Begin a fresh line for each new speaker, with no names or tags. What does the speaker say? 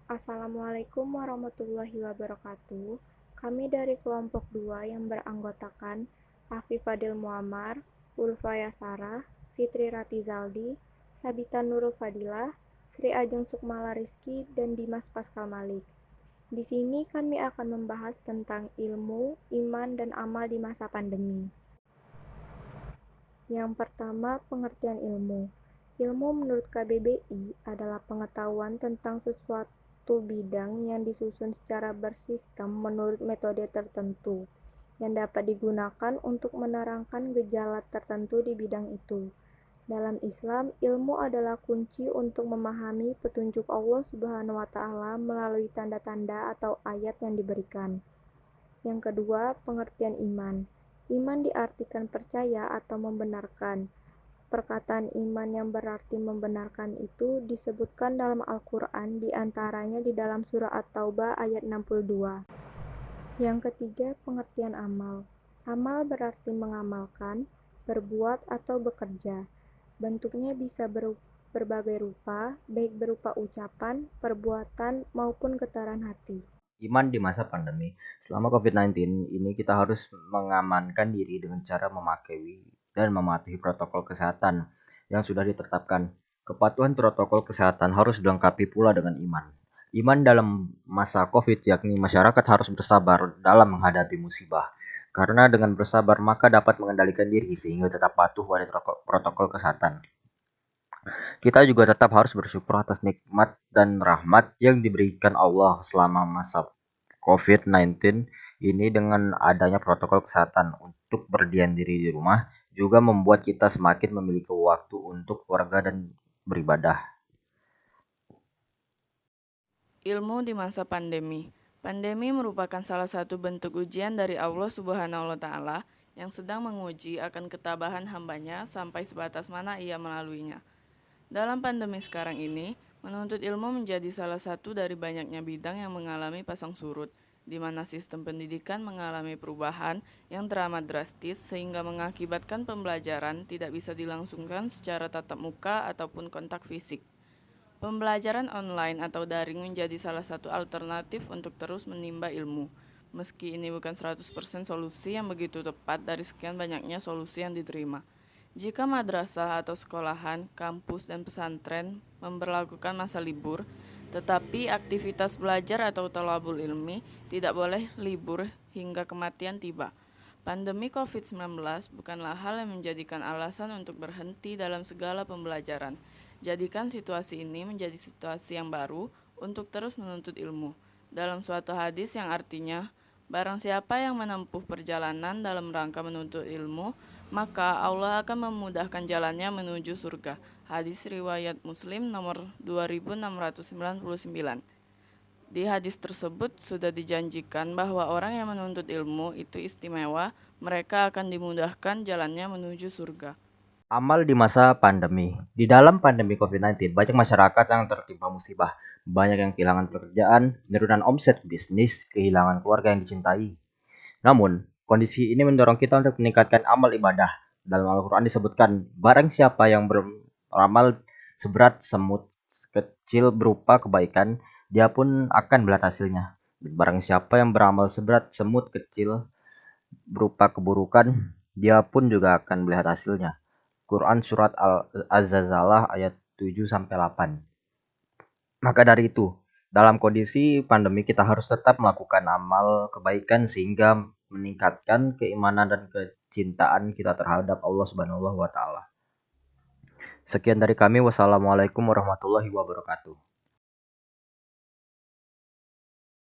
Assalamualaikum warahmatullahi wabarakatuh. Kami dari kelompok 2 yang beranggotakan Afif Fadil Muammar, Ulfa Yasara, Fitri Ratizaldi, Sabita Nurul Fadilah, Sri Ajeng Sukmala Rizky, dan Dimas Pascal Malik. Di sini kami akan membahas tentang ilmu, iman, dan amal di masa pandemi. Yang pertama, pengertian ilmu. Ilmu menurut KBBI adalah pengetahuan tentang suatu bidang yang disusun secara bersistem menurut metode tertentu, yang dapat digunakan untuk menerangkan gejala tertentu di bidang itu. Dalam Islam, ilmu adalah kunci untuk memahami petunjuk Allah Subhanahu wa Ta'ala melalui tanda-tanda atau ayat yang diberikan. Yang kedua, pengertian iman. Iman diartikan percaya atau membenarkan. Perkataan iman yang berarti membenarkan itu disebutkan dalam Al-Quran, diantaranya di dalam surah At-Taubah ayat 62. Yang ketiga, pengertian amal. Amal berarti mengamalkan, berbuat atau bekerja. Bentuknya bisa berbagai rupa, baik berupa ucapan, perbuatan, maupun getaran hati.
Iman di masa pandemi. Selama COVID-19 ini kita harus mengamankan diri dengan cara memakai dan mematuhi protokol kesehatan yang sudah ditetapkan. Kepatuhan protokol kesehatan harus dilengkapi pula dengan iman. Iman dalam masa COVID yakni masyarakat harus bersabar dalam menghadapi musibah. Karena dengan bersabar maka dapat mengendalikan diri sehingga tetap patuh pada protokol kesehatan. Kita juga tetap harus bersyukur atas nikmat dan rahmat yang diberikan Allah selama masa COVID-19 ini dengan adanya protokol kesehatan untuk berdiam diri di rumah juga membuat kita semakin memiliki waktu untuk keluarga dan beribadah.
Ilmu di masa pandemi. Pandemi merupakan salah satu bentuk ujian dari Allah Subhanahu wa Ta'ala yang sedang menguji akan ketabahan hambanya sampai sebatas mana ia melaluinya. Dalam pandemi sekarang ini, menuntut ilmu menjadi salah satu dari banyaknya bidang yang mengalami pasang surut, di mana sistem pendidikan mengalami perubahan yang teramat drastis sehingga mengakibatkan pembelajaran tidak bisa dilangsungkan secara tatap muka ataupun kontak fisik. Pembelajaran online atau daring menjadi salah satu alternatif untuk terus menimba ilmu. Meski ini bukan 100% solusi yang begitu tepat dari sekian banyaknya solusi yang diterima. Jika madrasah atau sekolahan, kampus, dan pesantren memberlakukan masa libur, tetapi aktivitas belajar atau thalabul ilmi tidak boleh libur hingga kematian tiba. Pandemi COVID-19 bukanlah hal yang menjadikan alasan untuk berhenti dalam segala pembelajaran. Jadikan situasi ini menjadi situasi yang baru untuk terus menuntut ilmu. Dalam suatu hadis yang artinya, barang siapa yang menempuh perjalanan dalam rangka menuntut ilmu, maka Allah akan memudahkan jalannya menuju surga. Hadis riwayat Muslim nomor 2699. Di hadis tersebut sudah dijanjikan bahwa orang yang menuntut ilmu itu istimewa, mereka akan dimudahkan jalannya menuju surga.
Amal di masa pandemi. Di dalam pandemi COVID-19, banyak masyarakat yang tertimpa musibah. Banyak yang kehilangan pekerjaan, penurunan omset bisnis, kehilangan keluarga yang dicintai. Namun, kondisi ini mendorong kita untuk meningkatkan amal ibadah. Dalam Al-Quran disebutkan, barang siapa yang beramal seberat semut kecil berupa kebaikan, dia pun akan melihat hasilnya. Barang siapa yang beramal seberat semut kecil berupa keburukan, dia pun juga akan melihat hasilnya. Quran Surat Az-Zalzalah ayat 7-8. Maka dari itu, dalam kondisi pandemi kita harus tetap melakukan amal kebaikan sehingga meningkatkan keimanan dan kecintaan kita terhadap Allah Subhanahu wa Ta'ala. Sekian dari kami. Wassalamualaikum warahmatullahi wabarakatuh.